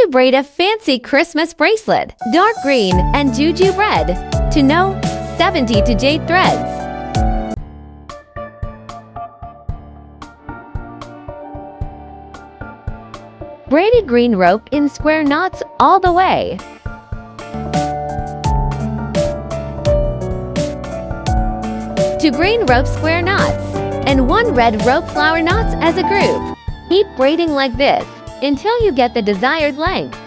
to braid a fancy Christmas bracelet, dark green and juju red, to no 70 to jade threads. Braided green rope in square knots all the way. To green rope square knots, and 1 red rope flower knots as a group. Keep braiding like this until you get the desired length.